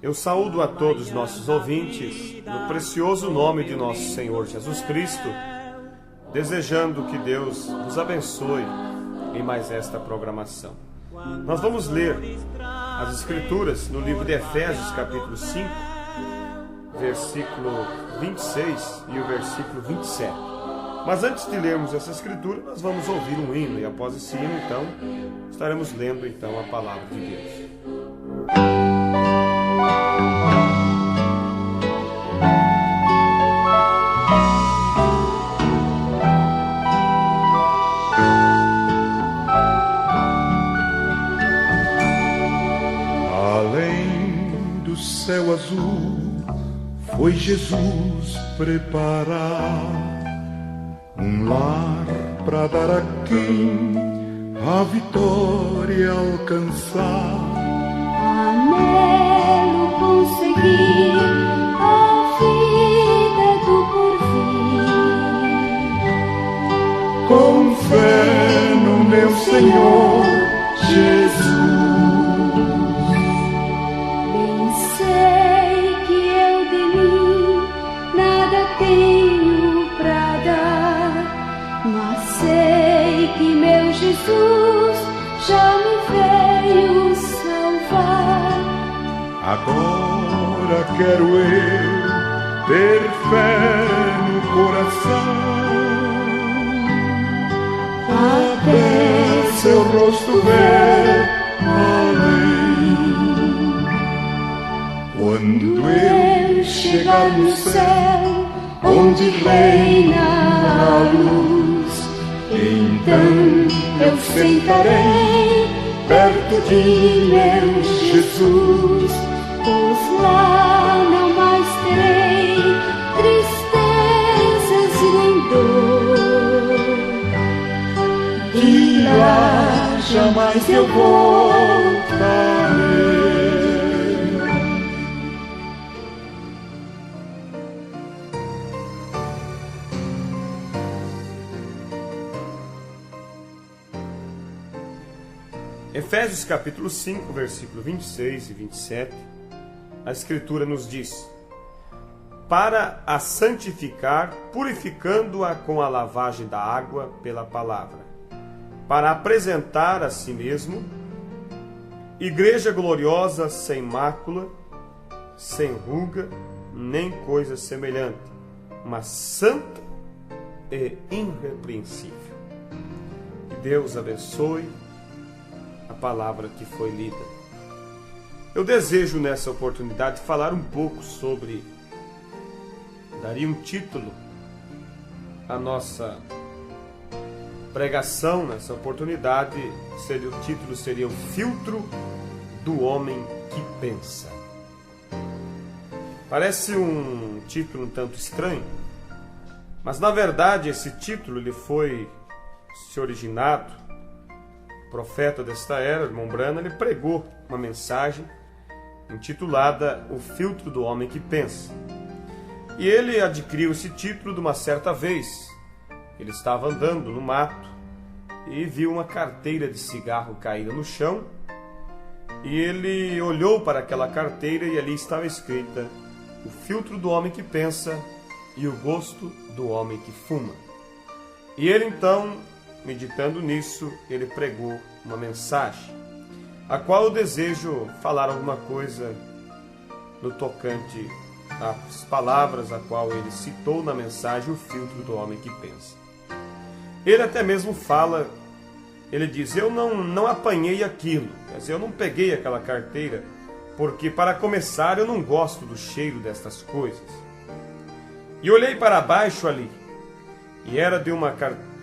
Eu saúdo a todos nossos ouvintes no precioso nome de nosso Senhor Jesus Cristo, desejando que Deus nos abençoe em mais esta programação. Nós vamos ler as Escrituras no livro de Efésios, capítulo 5, versículo 26 e o versículo 27. Mas antes de lermos essa Escritura, nós vamos ouvir um hino, e após esse hino, então, estaremos lendo então a palavra de Deus. Além do céu azul, foi Jesus preparar um lar para dar a quem a vitória alcançar. Anelo conseguir a vida do porvir. Com fé no meu Senhor Jesus. Bem sei que eu de mim nada tenho pra dar, mas sei que meu Jesus já me veio salvar. Agora quero eu ter fé no coração, até seu rosto ver além. Quando eu chegar no céu, onde reina a luz, então eu sentarei perto de meu Jesus, pois lá não mais terei tristezas e nem dor. De lá jamais eu voltarei. Efésios capítulo 5, versículo 26 e 27, a Escritura nos diz: para a santificar, purificando-a com a lavagem da água pela palavra, para apresentar a si mesmo igreja gloriosa, sem mácula, sem ruga, nem coisa semelhante, mas santa e irrepreensível. Que Deus abençoe a palavra que foi lida. Eu desejo nessa oportunidade falar um pouco sobre, daria um título à nossa pregação nessa oportunidade, o título seria O Filtro do Homem que Pensa. Parece um título um tanto estranho, mas na verdade esse título ele foi se originado. O profeta desta era, o irmão Branham, ele pregou uma mensagem intitulada O Filtro do Homem que Pensa. E ele adquiriu esse título de uma certa vez. Ele estava andando no mato e viu uma carteira de cigarro caída no chão. E ele olhou para aquela carteira e ali estava escrita: O filtro do homem que pensa e o gosto do homem que fuma. E ele então, meditando nisso, ele pregou uma mensagem, a qual eu desejo falar alguma coisa no tocante às palavras a qual ele citou na mensagem, o filtro do homem que pensa. Ele até mesmo fala, ele diz: eu não apanhei aquilo, quer dizer, eu não peguei aquela carteira, porque para começar eu não gosto do cheiro destas coisas. E olhei para baixo ali, e era de uma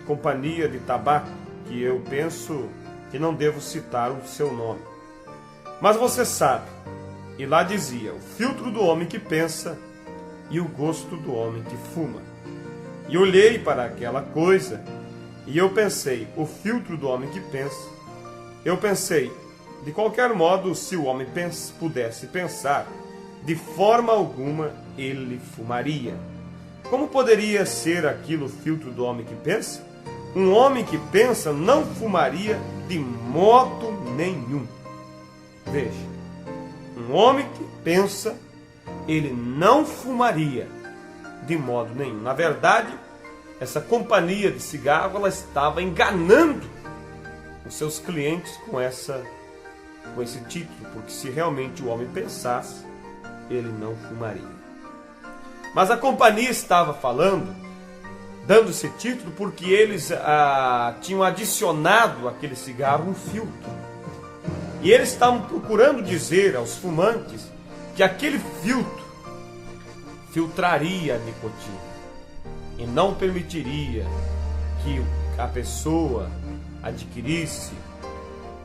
companhia de tabaco, que eu penso que não devo citar o seu nome. Mas você sabe, e lá dizia: o filtro do homem que pensa e o gosto do homem que fuma. E olhei para aquela coisa, e eu pensei: o filtro do homem que pensa. Eu pensei, de qualquer modo, se o homem pudesse pensar, de forma alguma ele fumaria. Como poderia ser aquilo o filtro do homem que pensa? Um homem que pensa não fumaria de modo nenhum. Veja, Um homem que pensa, ele não fumaria de modo nenhum. Na verdade, essa companhia de cigarro, ela estava enganando os seus clientes com esse título, porque se realmente o homem pensasse, ele não fumaria. Mas a companhia estava falando, dando esse título, porque eles tinham adicionado àquele cigarro um filtro. E eles estavam procurando dizer aos fumantes que aquele filtro filtraria a nicotina e não permitiria que a pessoa adquirisse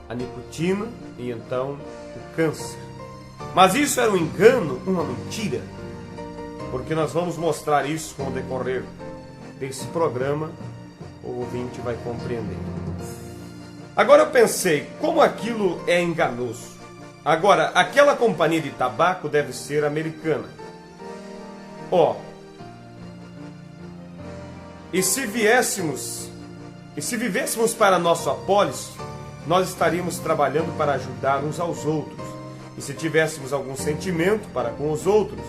a nicotina e então o câncer. Mas isso era um engano, uma mentira, porque nós vamos mostrar isso com o decorrer desse programa, o ouvinte vai compreender. Agora eu pensei, como aquilo é enganoso. Agora, aquela companhia de tabaco deve ser americana. E se vivêssemos para nosso apólice, nós estaríamos trabalhando para ajudar uns aos outros. E se tivéssemos algum sentimento para com os outros,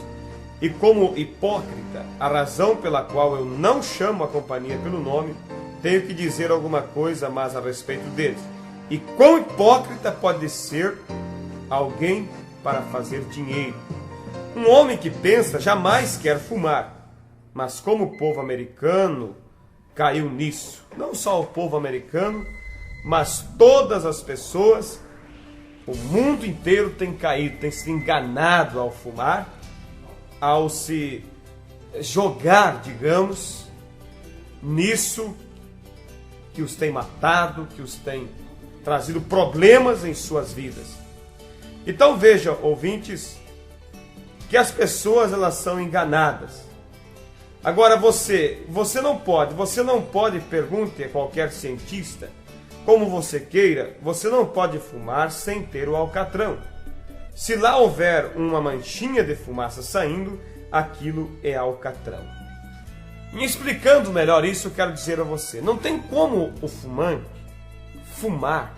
e como hipócrita, a razão pela qual eu não chamo a companhia pelo nome, tenho que dizer alguma coisa mais a respeito deles. E quão hipócrita pode ser alguém para fazer dinheiro? Um homem que pensa jamais quer fumar, mas como o povo americano caiu nisso, não só o povo americano, mas todas as pessoas, o mundo inteiro tem caído, tem se enganado ao fumar, ao se jogar, digamos, nisso que os tem matado, que os tem trazido problemas em suas vidas. Então veja, ouvintes, que as pessoas elas são enganadas. Agora você não pode, pergunte a qualquer cientista, como você queira, você não pode fumar sem ter o alcatrão. Se lá houver uma manchinha de fumaça saindo, aquilo é alcatrão. E explicando melhor isso, eu quero dizer a você, não tem como o fumante fumar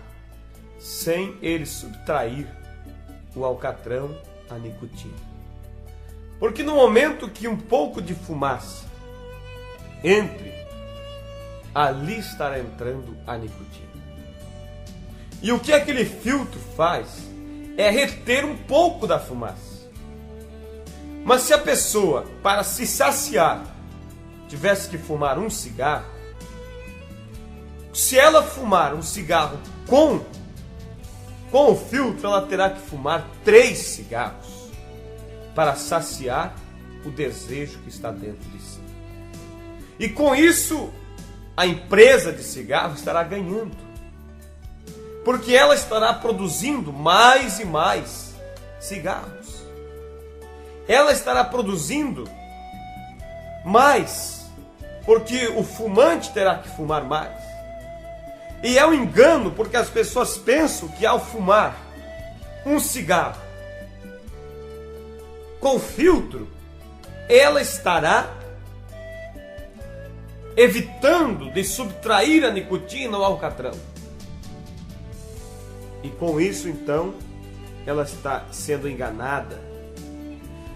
sem ele subtrair o alcatrão, a nicotina. Porque no momento que um pouco de fumaça entre, ali estará entrando a nicotina. E o que aquele filtro faz é reter um pouco da fumaça. Mas se a pessoa, para se saciar, tivesse que fumar um cigarro, se ela fumar um cigarro com o filtro, ela terá que fumar 3 cigarros para saciar o desejo que está dentro de si. E com isso, a empresa de cigarro estará ganhando, porque ela estará produzindo mais e mais cigarros. Ela estará produzindo mais, porque o fumante terá que fumar mais. E é um engano, porque as pessoas pensam que ao fumar um cigarro com filtro, ela estará evitando de subtrair a nicotina ao alcatrão. E com isso, então, ela está sendo enganada.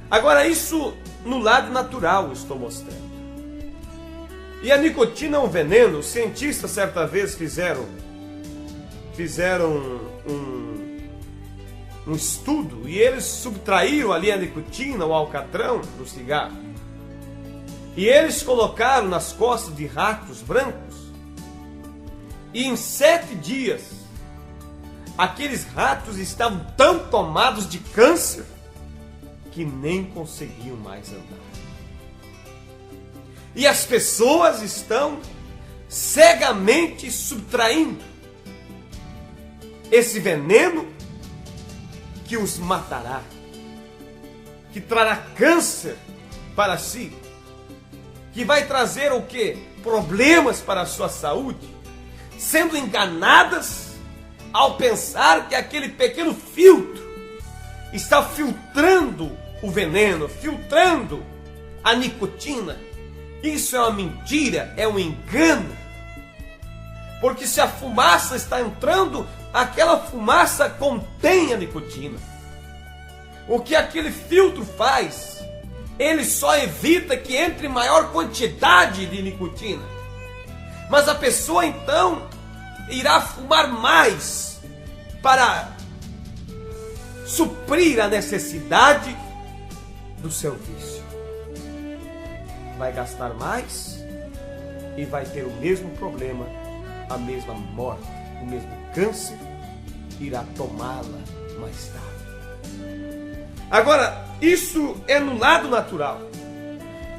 Agora, isso no lado natural estou mostrando. E a nicotina é um veneno. Os cientistas certa vez fizeram um estudo e eles subtraíram ali a nicotina, o alcatrão do cigarro. E eles colocaram nas costas de ratos brancos. E em 7 dias, aqueles ratos estavam tão tomados de câncer que nem conseguiam mais andar. E as pessoas estão cegamente subtraindo esse veneno que os matará, que trará câncer para si, que vai trazer o quê? Problemas para a sua saúde, sendo enganadas ao pensar que aquele pequeno filtro está filtrando o veneno, filtrando a nicotina. Isso é uma mentira, é um engano. Porque se a fumaça está entrando, aquela fumaça contém a nicotina. o que aquele filtro faz? Ele só evita que entre maior quantidade de nicotina. Mas a pessoa então irá fumar mais para suprir a necessidade do seu vício. Vai gastar mais e vai ter o mesmo problema, a mesma morte, o mesmo câncer, irá tomá-la mais tarde. Agora, isso é no lado natural.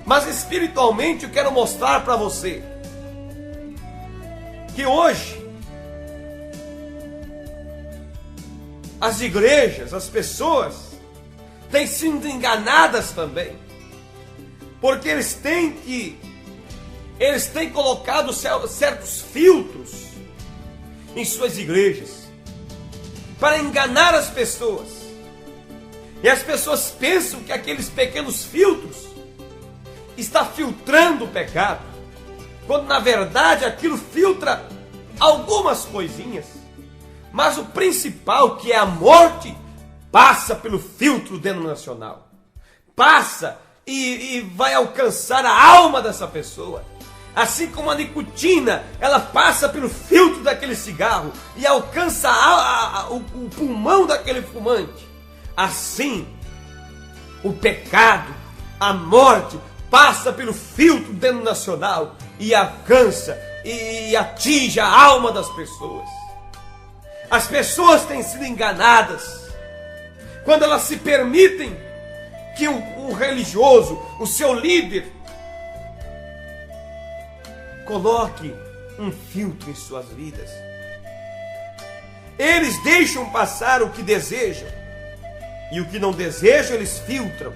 Mas espiritualmente eu quero mostrar para você que hoje as igrejas, as pessoas têm sido enganadas também, porque eles têm colocado certos filtros em suas igrejas para enganar as pessoas. E as pessoas pensam que aqueles pequenos filtros está filtrando o pecado, quando na verdade aquilo filtra algumas coisinhas. Mas o principal, que é a morte, passa pelo filtro denominacional. Passa e vai alcançar a alma dessa pessoa. Assim como a nicotina, ela passa pelo filtro daquele cigarro e alcança o pulmão daquele fumante. Assim, o pecado, a morte, passa pelo filtro denominacional e alcança e atinge a alma das pessoas. As pessoas têm sido enganadas quando elas se permitem que o religioso, o seu líder, coloque um filtro em suas vidas. Eles deixam passar o que desejam, e o que não desejam eles filtram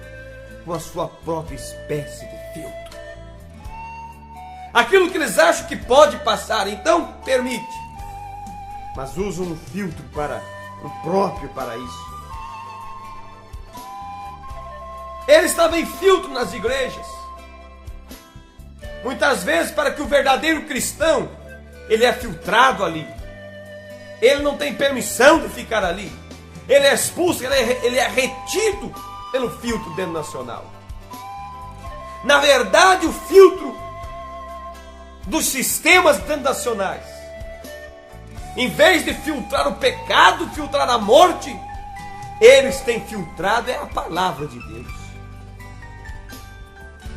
com a sua própria espécie de filtro. Aquilo que eles acham que pode passar, então permite, mas usam um filtro próprio para isso. Eles também filtram nas igrejas, muitas vezes para que o verdadeiro cristão, ele é filtrado ali, ele não tem permissão de ficar ali, ele é expulso, ele é retido pelo filtro denominacional. Na verdade, o filtro dos sistemas denominacionais, em vez de filtrar o pecado, filtrar a morte, eles têm filtrado a palavra de Deus.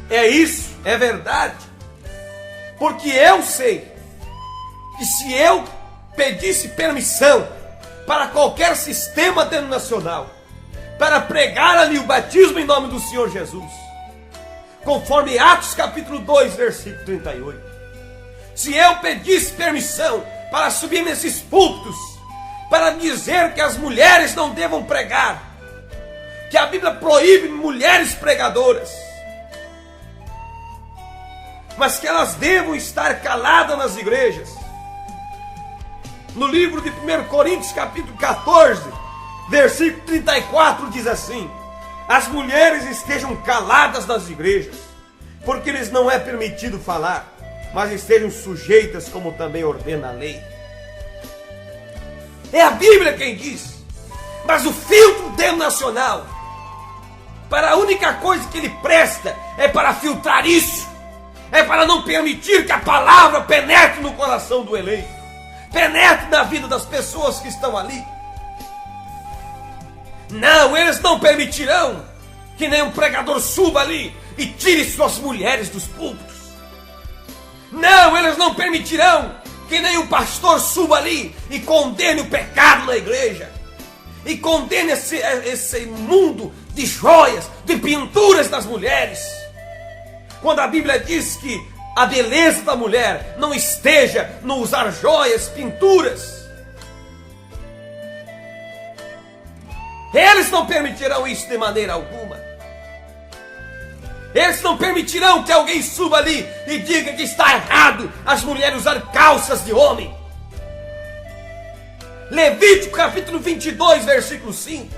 É isso, é verdade. Porque eu sei que se eu pedisse permissão para qualquer sistema denominacional, para pregar ali o batismo em nome do Senhor Jesus, conforme Atos capítulo 2, versículo 38, se eu pedisse permissão para subir nesses púlpitos, para dizer que as mulheres não devam pregar, que a Bíblia proíbe mulheres pregadoras, mas que elas devam estar caladas nas igrejas. No livro de 1 Coríntios capítulo 14, versículo 34 diz assim: as mulheres estejam caladas nas igrejas, porque lhes não é permitido falar, mas estejam sujeitas, como também ordena a lei. É a Bíblia quem diz. Mas o filtro denominacional, para a única coisa que ele presta é para filtrar isso, é para não permitir que a palavra penetre no coração do eleito, penetre na vida das pessoas que estão ali. Não, eles não permitirão que nenhum pregador suba ali e tire suas mulheres dos púlpitos. Não, eles não permitirão que nenhum pastor suba ali e condene o pecado na igreja, e condene esse mundo de joias, de pinturas das mulheres, quando a Bíblia diz que a beleza da mulher não esteja no usar joias, pinturas. Eles não permitirão isso de maneira alguma. Eles não permitirão que alguém suba ali e diga que está errado as mulheres usar calças de homem. Levítico capítulo 22, versículo 5.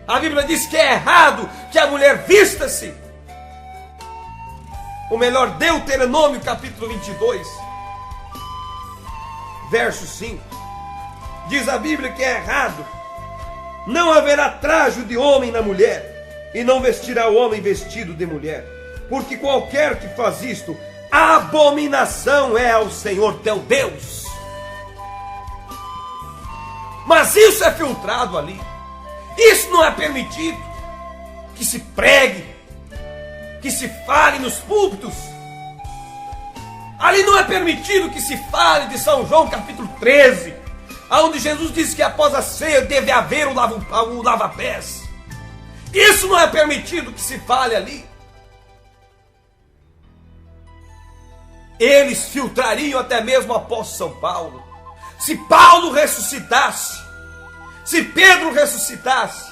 A Bíblia diz que é errado que a mulher vista-se. Ou melhor, Deuteronômio capítulo 22, verso 5. Diz a Bíblia que é errado Não haverá trajo de homem na mulher, e não vestirá o homem vestido de mulher, porque qualquer que faz isto, abominação é ao Senhor teu Deus. Mas isso é filtrado ali. Isso não é permitido. Que se pregue, que se fale nos púlpitos. Ali não é permitido que se fale de São João capítulo 13, onde Jesus disse que após a ceia deve haver o lava-pés. Isso não é permitido que se fale ali. Eles filtrariam até mesmo o apóstolo São Paulo. Se Paulo ressuscitasse, se Pedro ressuscitasse,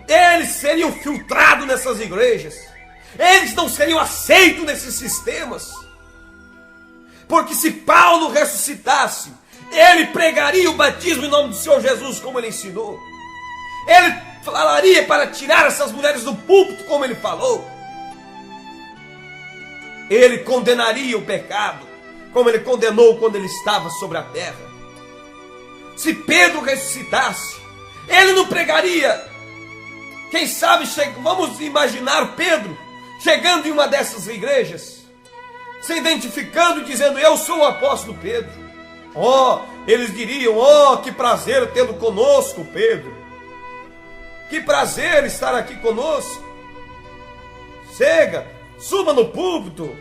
eles seriam filtrados nessas igrejas. Eles não seriam aceitos nesses sistemas. Porque se Paulo ressuscitasse, ele pregaria o batismo em nome do Senhor Jesus, como ele ensinou. Ele falaria para tirar essas mulheres do púlpito, como ele falou. Ele condenaria o pecado, como ele condenou quando ele estava sobre a terra. Se Pedro ressuscitasse, ele não pregaria. Quem sabe, vamos imaginar Pedro chegando em uma dessas igrejas, se identificando e dizendo: eu sou o apóstolo Pedro. Eles diriam: que prazer tê-lo conosco, Pedro. Que prazer estar aqui conosco. Chega, suba no púlpito,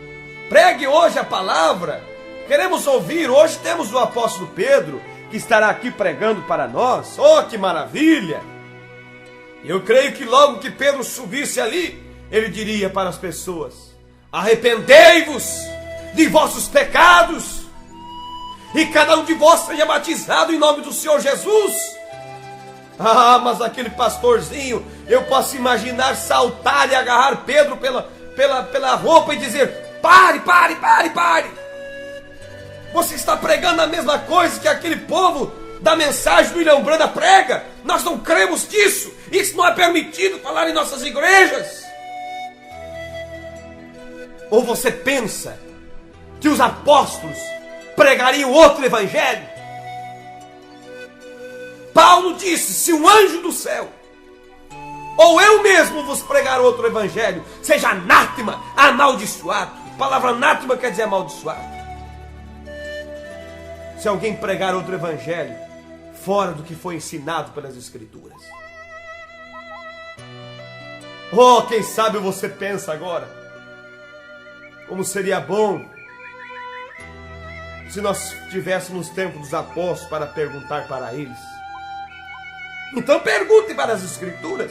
pregue hoje a palavra. Queremos ouvir. Hoje temos o apóstolo Pedro, que estará aqui pregando para nós. Que maravilha! Eu creio que logo que Pedro subisse ali, ele diria para as pessoas: arrependei-vos de vossos pecados, e cada um de vós seja batizado em nome do Senhor Jesus. Mas aquele pastorzinho, eu posso imaginar saltar e agarrar Pedro pela roupa e dizer: pare. Você está pregando a mesma coisa que aquele povo da mensagem do William Branham prega. Nós não cremos nisso. Isso não é permitido falar em nossas igrejas. Ou você pensa que os apóstolos pregariam outro evangelho? Paulo disse: se um anjo do céu ou eu mesmo vos pregar outro evangelho, seja anátema, amaldiçoado. A palavra anátema quer dizer amaldiçoado. Se alguém pregar outro evangelho fora do que foi ensinado pelas Escrituras. Quem sabe você pensa agora: como seria bom se nós tivéssemos tempo dos apóstolos para perguntar para eles. Então pergunte para as Escrituras.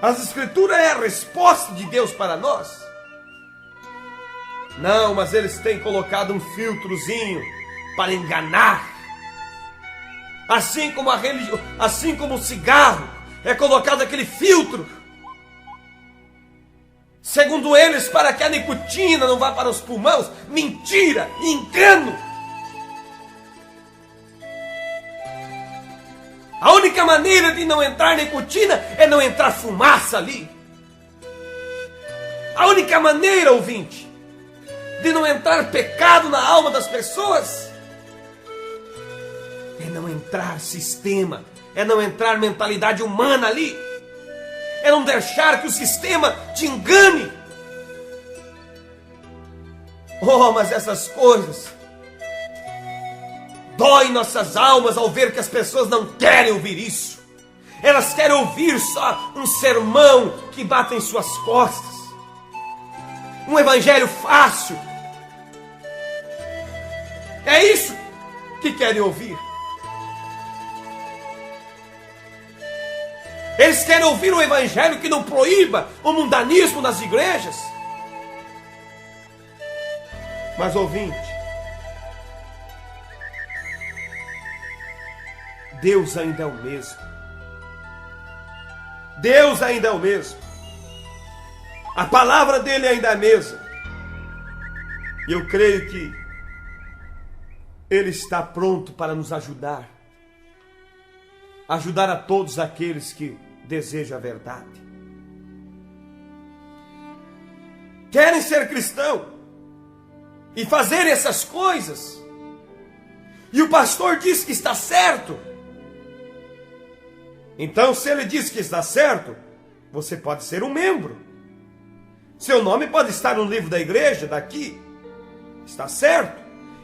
As Escrituras é a resposta de Deus para nós. Não, mas eles têm colocado um filtrozinho para enganar. Assim como a religião, assim como o cigarro é colocado aquele filtro, segundo eles, para que a nicotina não vá para os pulmões. Mentira, engano. A única maneira de não entrar nicotina é não entrar fumaça ali. A única maneira, ouvinte, de não entrar pecado na alma das pessoas é não entrar sistema, é não entrar mentalidade humana ali, é não deixar que o sistema te engane. Mas essas coisas doem nossas almas ao ver que as pessoas não querem ouvir isso. Elas querem ouvir só um sermão que bata em suas costas, um evangelho fácil. É isso que querem ouvir. Eles querem ouvir um evangelho que não proíba o mundanismo nas igrejas. Mas, ouvinte, Deus ainda é o mesmo. Deus ainda é o mesmo. A palavra dele ainda é a mesma. E eu creio que ele está pronto para nos ajudar. Ajudar a todos aqueles que desejam a verdade. Querem ser cristão e fazer essas coisas. E o pastor diz que está certo. Então, se ele diz que está certo, você pode ser um membro. Seu nome pode estar no livro da igreja daqui. Está certo?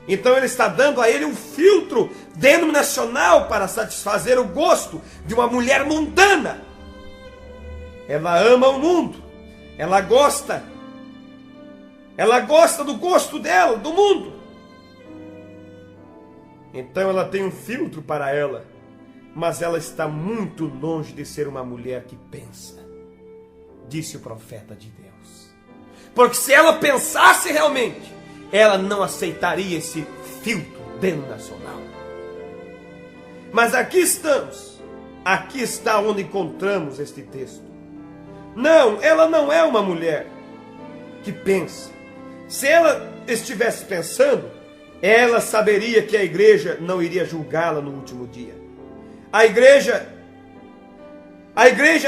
Então ele está dando a ele um filtro denominacional para satisfazer o gosto de uma mulher mundana. Ela ama o mundo. Ela gosta do gosto dela, do mundo. Então ela tem um filtro para ela, mas ela está muito longe de ser uma mulher que pensa, disse o profeta de Deus. Porque se ela pensasse realmente, ela não aceitaria esse filtro denominacional. Mas aqui estamos, aqui está onde encontramos este texto. Não, ela não é uma mulher que pensa. Se ela estivesse pensando, ela saberia que a igreja não iria julgá-la no último dia. A igreja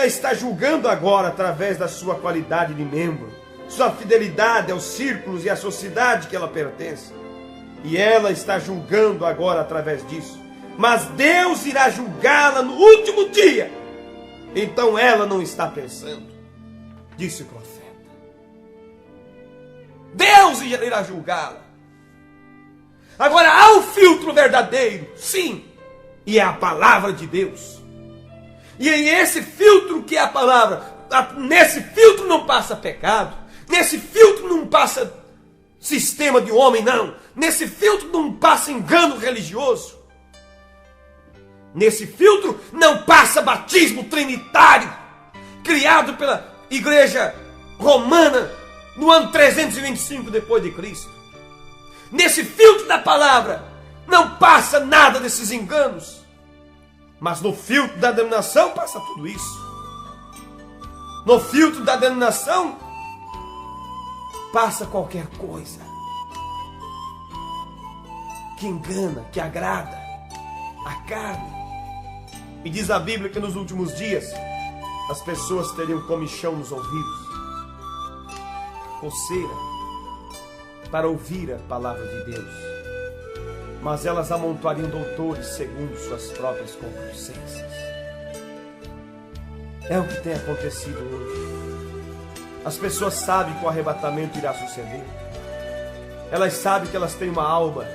está julgando agora através da sua qualidade de membro, sua fidelidade aos círculos e à sociedade que ela pertence. E ela está julgando agora através disso. Mas Deus irá julgá-la no último dia. Então ela não está pensando, disse o profeta. Deus irá julgá-la. Agora há um filtro verdadeiro, sim, e é a palavra de Deus. E é esse filtro que é a palavra. Nesse filtro não passa pecado. Nesse filtro não passa sistema de homem, não. Nesse filtro não passa engano religioso. Nesse filtro não passa batismo trinitário, criado pela igreja romana no ano 325 depois de Cristo. Nesse filtro da palavra não passa nada desses enganos. Mas no filtro da denominação passa tudo isso. No filtro da denominação passa qualquer coisa que engana, que agrada a carne. E diz a Bíblia que nos últimos dias as pessoas teriam comichão nos ouvidos, coceira, para ouvir a palavra de Deus. Mas elas amontoariam doutores segundo suas próprias concupiscências. É o que tem acontecido hoje. As pessoas sabem que o arrebatamento irá suceder. Elas sabem que elas têm uma alma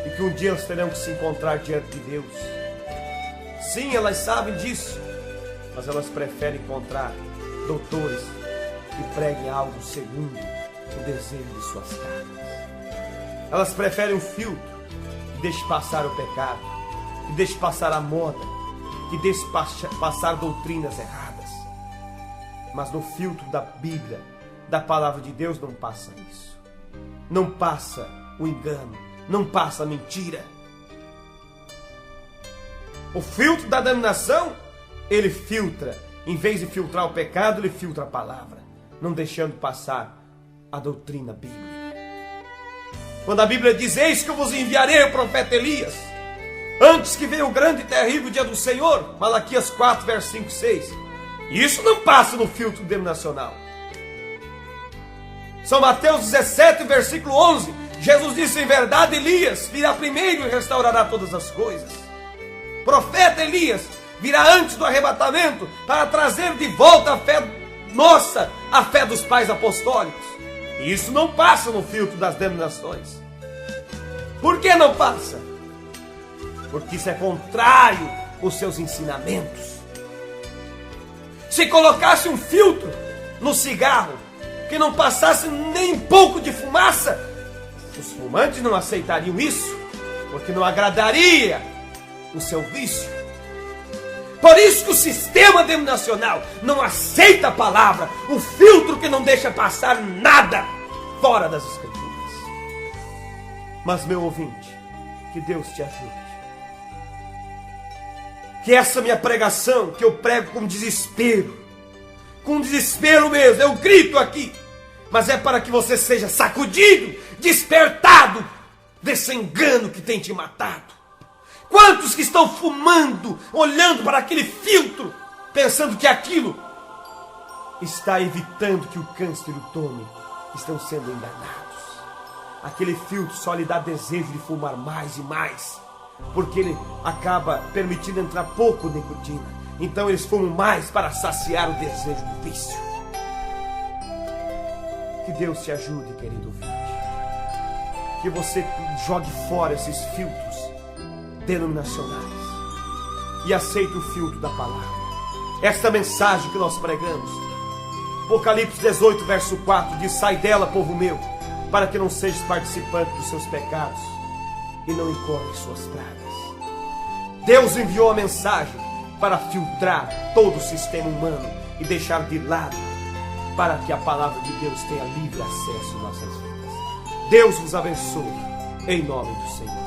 e que um dia elas terão que se encontrar diante de Deus. Sim, elas sabem disso, mas elas preferem encontrar doutores que preguem algo segundo o desejo de suas carnes. Elas preferem um filtro que deixe passar o pecado, que deixe passar a moda, que deixe passar doutrinas erradas. Mas no filtro da Bíblia, da palavra de Deus, não passa isso. Não passa o engano, não passa a mentira. O filtro da denominação, ele filtra. Em vez de filtrar o pecado, ele filtra a palavra, não deixando passar a doutrina bíblica. Quando a Bíblia diz: eis que eu vos enviarei o profeta Elias, antes que venha o grande e terrível dia do Senhor, Malaquias 4, verso 5 e 6. Isso não passa no filtro denominacional. São Mateus 17, versículo 11. Jesus disse: em verdade, Elias virá primeiro e restaurará todas as coisas. Profeta Elias virá antes do arrebatamento para trazer de volta a fé nossa, a fé dos pais apostólicos. E isso não passa no filtro das denominações. Por que não passa? Porque isso é contrário aos seus ensinamentos. Se colocasse um filtro no cigarro que não passasse nem um pouco de fumaça, os fumantes não aceitariam isso, porque não agradaria o seu vício. Por isso que o sistema denominacional não aceita a palavra, o filtro que não deixa passar nada fora das Escrituras. Mas, meu ouvinte, que Deus te ajude. Que essa minha pregação, que eu prego com desespero mesmo, eu grito aqui, mas é para que você seja sacudido, despertado desse engano que tem te matado. Quantos que estão fumando, olhando para aquele filtro, pensando que aquilo está evitando que o câncer o tome, estão sendo enganados. Aquele filtro só lhe dá desejo de fumar mais e mais, porque ele acaba permitindo entrar pouco nicotina, Então eles fumam mais para saciar o desejo do vício. Que Deus te ajude, querido ouvinte. Que você jogue fora esses filtros denominacionais e aceite o filtro da palavra. Esta mensagem que nós pregamos, Apocalipse 18, verso 4, diz: sai dela, povo meu, para que não sejas participante dos seus pecados e não incorra em suas pragas. Deus enviou a mensagem para filtrar todo o sistema humano e deixar de lado, para que a palavra de Deus tenha livre acesso em nossas vidas. Deus vos abençoe, em nome do Senhor.